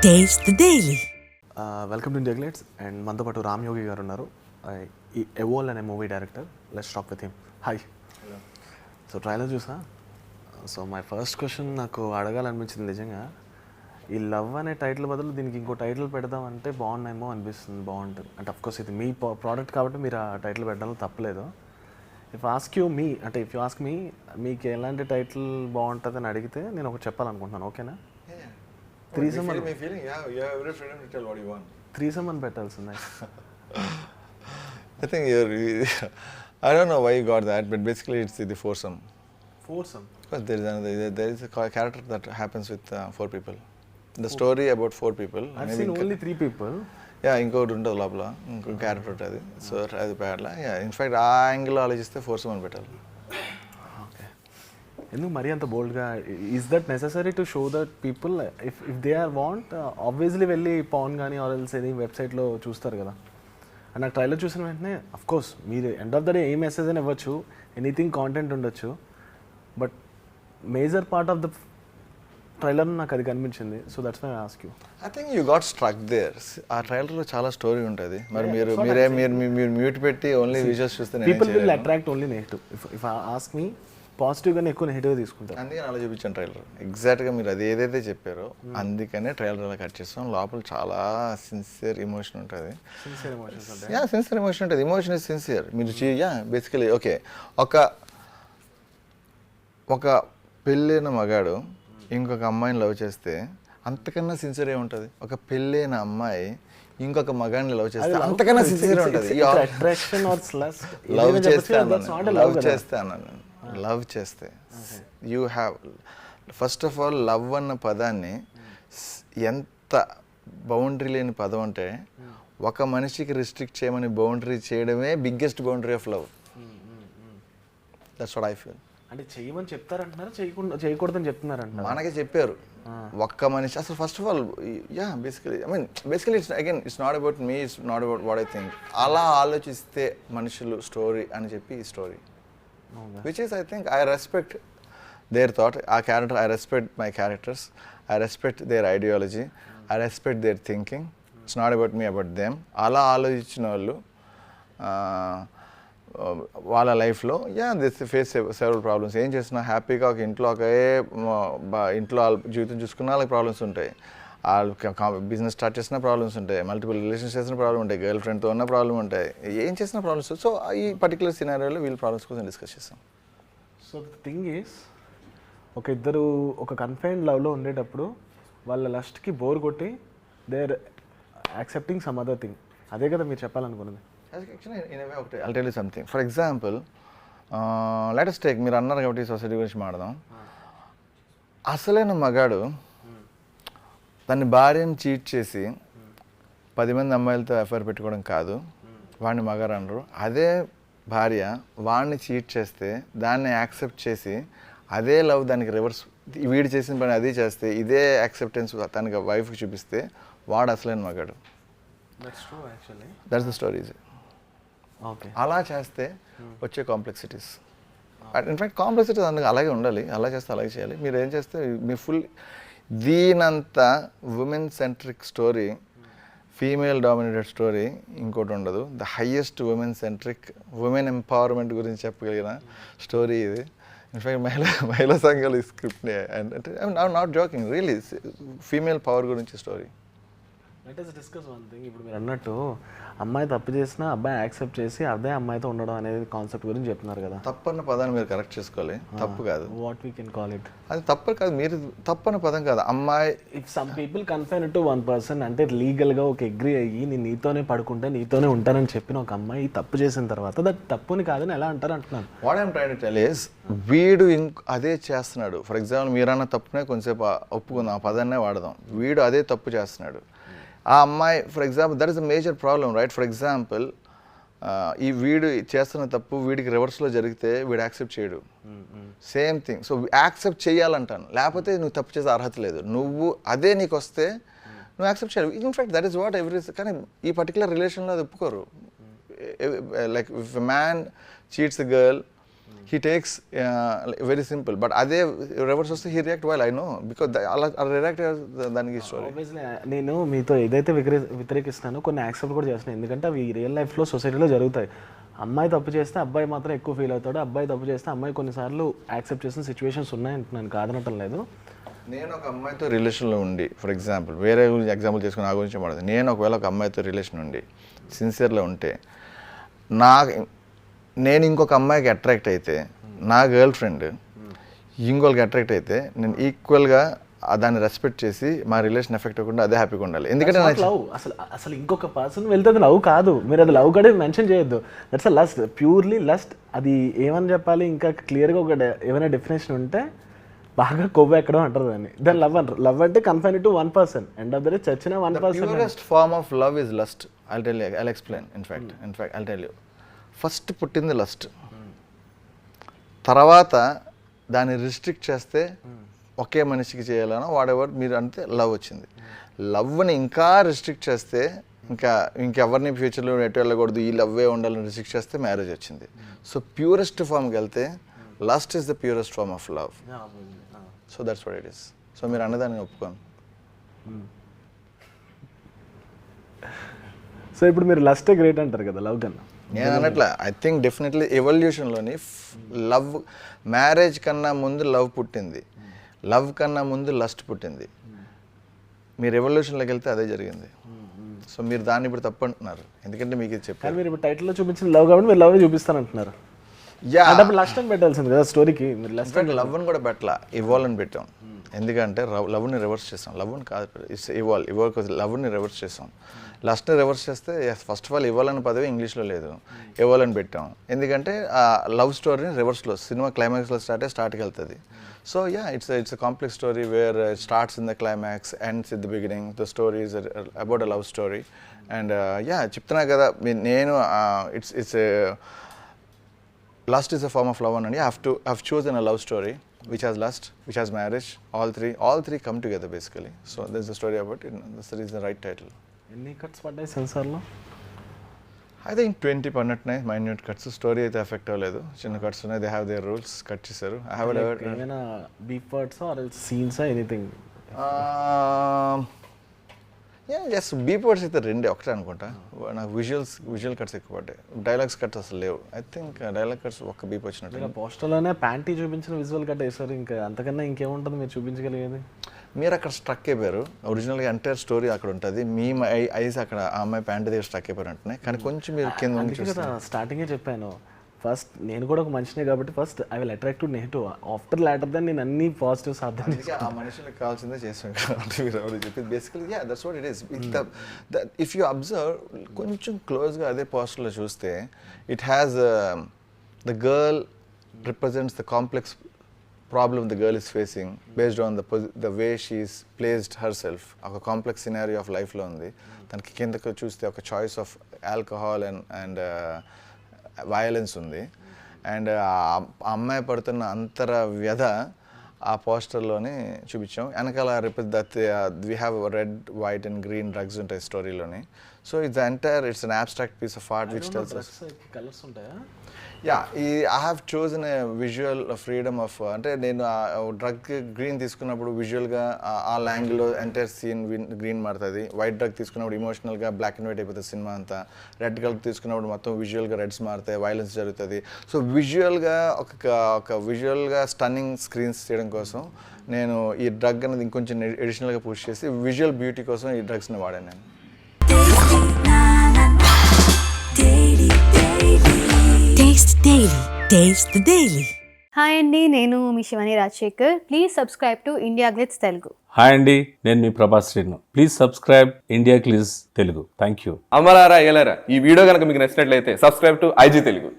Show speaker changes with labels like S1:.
S1: Taste the Daily.
S2: Welcome to India Glitz and మనతో పాటు రామ్ యోగి గారు ఉన్నారు. ఈ ఎవోల్ అనే movie director. Let's talk with him. Hi. So trailer చూసా. సో మై ఫస్ట్ క్వశ్చన్ నాకు అడగాలనిపించింది నిజంగా, ఈ లవ్ అనే టైటిల్ బదులు దీనికి ఇంకో టైటిల్ పెడదామంటే బాగున్నాయేమో అనిపిస్తుంది. బాగుంటుంది అంటే అఫ్కోర్స్ ఇది మీ ప్రోడక్ట్ కాబట్టి మీరు ఆ టైటిల్ పెట్టడంలో తప్పలేదు. ఇఫ్ ఆస్క్ యూ మీ అంటే ఇఫ్ యూ ఆస్క్ మీ, మీకు ఎలాంటి టైటిల్ బాగుంటుంది అని అడిగితే నేను ఒకటి చెప్పాలనుకుంటున్నాను. ఓకేనా? త్రీసమ్ అని త్రీసమ్ అని పెట్టాల్సిందే.
S3: I think I don't know why you got that, but basically it's the foursome.
S2: Foursome?
S3: Because there is a character that happens with four people. The story about four people.
S2: I've seen only three people.
S3: Yeah, ఇంకోటి ఉంటుంది లోపల, ఇంకో character ఉంటుంది. So అది పేడలా. In fact ఆ angle ఆలోచిస్తే ఫోర్సమ్ అని పెట్టాలి.
S2: ఎందుకు మరీ అంత బోల్డ్గా? Is that necessary to show that people if they are want obviously వెళ్ళి పవన్ కానీ ఆర్ఎల్స్ ఏది వెబ్సైట్లో చూస్తారు కదా. అండ్ నాకు ట్రైలర్ చూసిన వెంటనే అఫ్కోర్స్ మీరు end of the day a message అని ఇవ్వచ్చు, ఎనీథింగ్ కాంటెంట్ ఉండొచ్చు, but major part of the trailer నాకు అది కనిపించింది. So that's my ask you.
S3: I think you got struck there. ఆ ట్రైలర్లో చాలా స్టోరీ ఉంటుంది. మరి మీరు మ్యూట్ పెట్టి ఓన్లీ విజువల్స్ చూస్తే
S2: people will attract only negative. If ask me, పాజిటివ్గానే ఎక్కువ నెగిటివ్ తీసుకుంటారు.
S3: అందుకని అలా చూపించాను ట్రైలర్. ఎగ్జాక్ట్గా మీరు అది ఏదైతే చెప్పారో అందుకనే ట్రైలర్ అలా కట్ చేస్తాం. లోపల చాలా సిన్సియర్ ఎమోషన్ ఉంటుంది. సిన్సియర్ ఎమోషన్ ఉంటుంది. Emotion is sincere. మీరు బేసికలీ ఓకే, ఒక పెళ్ళైన మగాడు ఇంకొక అమ్మాయిని లవ్ చేస్తే అంతకన్నా సిన్సియర్ ఏముంటుంది? ఒక పెళ్ళైన అమ్మాయి ఇంకొక మగాడిని లవ్ చేస్తే అంతకన్నా సిన్సియర్ ఉంటుంది. లవ్ చేస్తే you have first of all love అన్న పదాన్ని ఎంత బౌండరీ లేని పదం అంటే ఒక మనిషికి రిస్ట్రిక్ట్ చేయమని బౌండరీ చేయడమే biggest boundary of love. That's what I feel.
S2: అంటే చేయమని చెప్తారంటున్నారా, చేయకూడదని చెప్తున్నారంట?
S3: మనకే చెప్పారు. ఒక్క మనిషి అసలు first of all basically it's not about me, it's not about what I think. అలా ఆలోచిస్తే మనుషులు స్టోరీ అని చెప్పి ఈ story, which is I think I respect their thought. Our character, I respect my characters, I respect their ideology, I respect their thinking. It's not about me, about them. అలా ఆలోచించిన వాళ్ళు వాళ్ళ లైఫ్లో దిస్ ఫేస్ సెవరల్ ప్రాబ్లమ్స్. ఏం చేసినా హ్యాపీగా ఒక ఇంట్లో ఇంట్లో వాళ్ళ జీవితం చూసుకున్న వాళ్ళకి ప్రాబ్లమ్స్ ఉంటాయి. బిజినెస్ స్టార్ట్ చేసిన ప్రాబ్లమ్స్ ఉంటాయి, మల్టిపుల్ రిలేషన్స్ చేసిన ప్రాబ్లమ్ ఉంటాయి, గర్ల్ ఫ్రెండ్తో ఉన్న ప్రాబ్లమ్ ఉంటాయి, ఏం చేసిన ప్రాబ్లమ్స్. సో ఈ పర్టికులర్ సినారియోలో వీళ్ళ ప్రాబ్లమ్స్ కోసం డిస్కస్ చేస్తాం.
S2: సో ద థింగ్ ఈస్, ఒక ఇద్దరు ఒక కన్ఫైన్డ్ లవ్లో ఉండేటప్పుడు వాళ్ళ లస్ట్కి బోర్ కొట్టి they are accepting some other thing. అదే కదా మీరు చెప్పాలనుకున్నది?
S3: ఒకటి I'll tell you something. For example let us take, మీరు అన్నారు కాబట్టి సొసైటీ గురించి మాట్లాడదాం. అసలైన మగాడు తన భార్యను చీట్ చేసి 10 మంది అమ్మాయిలతో అఫైర్ పెట్టుకోవడం కాదు, వాడిని మగారు అనరు. అదే భార్య వాడిని చీట్ చేస్తే దాన్ని యాక్సెప్ట్ చేసి అదే లవ్ దానికి రివర్స్, వీడు చేసిన పని అది చేస్తే ఇదే యాక్సెప్టెన్స్ తనకి వైఫ్కి చూపిస్తే వాడు అసలైన మగాడు. That's the story. అలా చేస్తే వచ్చే కాంప్లెక్సిటీస్, ఇన్ఫ్యాక్ట్ కాంప్లెక్సిటీస్ అందుకు అలాగే ఉండాలి. అలా చేస్తే అలాగే చేయాలి. మీరు ఏం చేస్తే మీ ఫుల్ దీనంతా women centric story, female dominated story ఇంకోటి ఉండదు. The highest women centric, women empowerment గురించి చెప్పగలిగిన స్టోరీ ఇది. ఇన్ఫ్యాక్ట్ మహిళా సంఘాలు ఈ స్క్రిప్ట్ని అంటే not joking, really female power గురించి story.
S2: Let us discuss one thing. ఇప్పుడు మీరు అన్నట్టు అమ్మాయి తప్పు చేసినా అబ్బాయి యాక్సెప్ట్ చేసి అదే అమ్మాయితో ఉండడం అనేది కాన్సెప్ట్ గురించి చెప్తున్నారు కదా.
S3: తప్పన్న పదాన్ని మీరు కరెక్ట్ చేసుకోవాలి. తప్పు కాదు,
S2: what we can call it,
S3: అది తప్పు కాదు. మీరు తప్పన్న పదం కాదు. అమ్మాయి
S2: if some people confine to one person అంటే లీగల్గా ఒక అగ్రీ అయ్యి నేను నీతోనే పడుకుంటే నీతోనే ఉంటానని చెప్పిన ఒక అమ్మాయి తప్పు చేసిన తర్వాత దట్ తప్పుని కాదని ఎలా అంటారు అంటున్నాను.
S3: What I'm trying to tell is, వీడు అదే చేస్తున్నాడు. ఫర్ ఎగ్జాంపుల్ మీరన్న తప్పునే కొంచెంసేపు ఒప్పుకుందాం, ఆ పదాన్నే వాడదాం. వీడు అదే తప్పు చేస్తున్నాడు. ఆ అమ్మాయి for example that is a major problem, right? For example ఈ వీడు చేస్తున్న తప్పు వీడికి రివర్స్లో జరిగితే వీడు యాక్సెప్ట్ చేయడు. Same thing. సో యాక్సెప్ట్ చేయాలంటాను, లేకపోతే నువ్వు తప్పు చేసే అర్హత లేదు. నువ్వు అదే నీకు వస్తే నువ్వు యాక్సెప్ట్ చేయాలి. In fact that is what every, కానీ ఈ పర్టికులర్ రిలేషన్లో అది ఒప్పుకోరు. Like if a man cheats a girl he takes very simple. But అదే రివర్స్ వస్తే he react while, I know, because అలా రియాక్ట్ దానికి స్టోరీ.
S2: ఆబ్వియస్లీ నేను మీతో ఏదైతే వ్యతిరేకిస్తానో కొన్ని యాక్సెప్ట్ కూడా చేస్తున్నాను, ఎందుకంటే అవి రియల్ లైఫ్లో సొసైటీలో జరుగుతాయి. అమ్మాయి తప్పు చేస్తే అబ్బాయి మాత్రం ఎక్కువ ఫీల్ అవుతాడు, అబ్బాయి తప్పు చేస్తే అమ్మాయి కొన్నిసార్లు యాక్సెప్ట్ చేసిన సిచ్యువేషన్స్ ఉన్నాయంటున్నాను, కాదనటం లేదు.
S3: నేను ఒక అమ్మాయితో రిలేషన్లో ఉండి, ఫర్ ఎగ్జాంపుల్ వేరే గురించి ఎగ్జాంపుల్ చేసుకుని నా గురించి మాట్లాడదు, నేను ఒకవేళ ఒక అమ్మాయితో రిలేషన్ ఉండి సిన్సియర్లో ఉంటే నేను ఇంకొక అమ్మాయికి అట్రాక్ట్ అయితే, నా గర్ల్ ఫ్రెండ్ ఇంకొకరికి అట్రాక్ట్ అయితే, నేను ఈక్వల్గా దాన్ని రెస్పెక్ట్ చేసి మా రిలేషన్ ఎఫెక్ట్ అవ్వకుండా అదే హ్యాపీగా ఉండాలి. ఎందుకంటే
S2: లవ్ అసలు ఇంకొక పర్సన్ వెళ్తే అది లవ్ కాదు, మీరు అది లవ్ కూడా మెన్షన్ చేయొద్దు. That's a lust, purely lust. అది ఏమని చెప్పాలి, ఇంకా క్లియర్గా ఒక ఏమైనా డెఫినేషన్ ఉంటే బాగా కొవ్వు ఎక్కడం అంటారు దాన్ని, దాన్ని లవ్ అంటారు. లవ్ అంటే confine to 1%, end of the day చచ్చిన 1%.
S3: Purest form of love is lust. I'll tell you, I'll explain. In fact I'll tell you, first పుట్టింది లస్ట్, తర్వాత దాన్ని రిస్ట్రిక్ట్ చేస్తే ఒకే మనిషికి చేయాలనో వాడెవర్ మీరు అంటే లవ్ వచ్చింది. లవ్ని ఇంకా రిస్ట్రిక్ట్ చేస్తే ఇంకెవరిని ఫ్యూచర్లో ఎటు వెళ్ళకూడదు, ఈ లవ్వే ఉండాలని రిస్ట్రిక్ట్ చేస్తే మ్యారేజ్ వచ్చింది. సో ప్యూరెస్ట్ ఫామ్కి వెళ్తే lust is the purest form of love. So that's what it is. So మీరు అన్నదాన్ని ఒప్పుకోను.
S2: సో ఇప్పుడు మీరు లస్టే గ్రేట్ అంటారు కదా లవ్ కన్నా?
S3: నేను అన్నట్ల ఐ థింక్ డెఫినెట్లీ ఎవల్యూషన్లోని లవ్, మ్యారేజ్ కన్నా ముందు లవ్ పుట్టింది, లవ్ కన్నా ముందు లస్ట్ పుట్టింది. మీరు ఎవల్యూషన్లోకి వెళ్తే అదే జరిగింది. సో మీరు దాన్ని ఇప్పుడు తప్పు అంటున్నారు, ఎందుకంటే మీకు ఇది చెప్పారు.
S2: మీరు ఇప్పుడు టైటిల్లో చూపించిన లవ్ కాబట్టి మీరు లవ్ చూపిస్తానంటున్నారు. లస్ట్ టైం పెట్టాల్సింది కదా స్టోరీకి. మీరు లస్ట్ టైం
S3: లవ్ని కూడా పెట్టలా, ఇవాల్వ్ అని పెట్టాం. ఎందుకంటే లవ్ని రివర్స్ చేసాం, లవ్ని కాదు, ఇట్స్ ఇవాల్వ్. లవ్ని రివర్స్ చేసాం, లస్ట్ని రివర్స్ చేస్తే ఫస్ట్ ఆఫ్ ఆల్ ఇవ్వాలని పదవి ఇంగ్లీష్లో లేదు, ఇవ్వాలని పెట్టాం. ఎందుకంటే ఆ లవ్ స్టోరీని రివర్స్లో సినిమా క్లైమాక్స్లో స్టార్ట్కి వెళ్తుంది. So yeah, it's a complex story wear starts in the climax, ends in the beginning. The story is about a love story. And yeah, చెప్తున్నా కదా నేను, it's lust is a form of love, and I've chosen a love story which has lust, which has marriage, all three come together basically. So there's a story about it, this is the right title.
S2: ఎన్ని cuts పడ్డాయి సెన్సార్లో?
S3: I think 20 పన్నట్టున్నాయి, minute cuts. Story అయితే effect అవ్వలేదు, చిన్న cuts ఉన్నాయి. They have their rules, cut చేశారు. I haven't ever
S2: ఏమైనా beep words or scenes anything?
S3: Just beep words అయితే రెండే, ఒకటే అనుకుంటా. నాకు విజువల్ కట్స్ ఎక్కువ పడ్డాయి, డైలాగ్స్ కట్స్ అసలు లేవు. ఐ థింక్ డైలాగ్ కట్స్ ఒక్క బీప్ వచ్చినట్టు.
S2: పోస్టర్లోనే ప్యాంటీ చూపించిన విజువల్ కట్ వేసారు, ఇంకా అంతకన్నా ఇంకేముంటుంది మీరు చూపించగలిగేది?
S3: మీరు అక్కడ స్ట్రక్ అయిపోయారు. ఒరిజినల్గా ఎంటైర్ స్టోరీ అక్కడ ఉంటుంది, మీ ఐస్ అక్కడ ఆ అమ్మాయి ప్యాంట్ దగ్గర స్ట్రక్ అయిపోయారు అంటున్నాయి. కానీ కొంచెం మీరు కింద
S2: స్టార్టింగే చెప్పాను, ఫస్ట్ నేను కూడా ఒక మనిషినే కాబట్టి first I will attract to negative, after later then నేను అన్ని పాజిటివ్ సాధ్యం.
S3: ఆ మనుషులకు కావాల్సిందే చేసాం చెప్పి basically ya, that's what it is. If you observe కొంచెం క్లోజ్గా అదే పోస్టర్లో చూస్తే, it has the girl represents the complex problem the girl is facing based on the way she is placed herself. ఒక కాంప్లెక్స్ సినారియో ఆఫ్ లైఫ్లో ఉంది. తనకి కిందకు చూస్తే ఒక choice of alcohol and violence ఉంది. అండ్ ఆ అమ్మాయి పడుతున్న అంతర వ్యధ ఆ పోస్టర్లోనే చూపించాం. వెనకాల we have red, white and green drugs ఉంటాయి స్టోరీలోని. So it's an abstract piece of art which tells us.
S2: Colours ఉంటాయా?
S3: Yeah, I have chosen a visual freedom of, అంటే నేను డ్రగ్ గ్రీన్ తీసుకున్నప్పుడు విజువల్గా ఆ ల్యాంగ్లో ఎంటైర్ సీన్ గ్రీన్ మారుతుంది. వైట్ డ్రగ్ తీసుకున్నప్పుడు ఇమోషనల్గా బ్లాక్ అండ్ వైట్ అయిపోతుంది సినిమా అంతా. రెడ్ కలర్ తీసుకున్నప్పుడు మొత్తం విజువల్గా రెడ్స్ మారుతాయి, వైలెన్స్ జరుగుతుంది. సో విజువల్గా ఒక విజువల్గా స్టన్నింగ్ స్క్రీన్స్ చేయడం కోసం నేను ఈ డ్రగ్ అనేది ఇంకొంచెం ఎడిషనల్గా పుష్ చేసి విజువల్ బ్యూటీ కోసం ఈ డ్రగ్స్ని వాడాను నేను.
S1: హాయ్ అండి, నేను మీ Shivani Rajasekhar. Please subscribe to India Glitz Telugu.
S4: Hi అండి, నేను మీ Prabhas Sreenu. Please subscribe India Glitz Telugu. Thank you.
S5: అమలారా ఎలారా, ఈ వీడియో కనుక మీకు నచ్చినట్లయితే సబ్స్క్రైబ్ టు IG తెలుగు.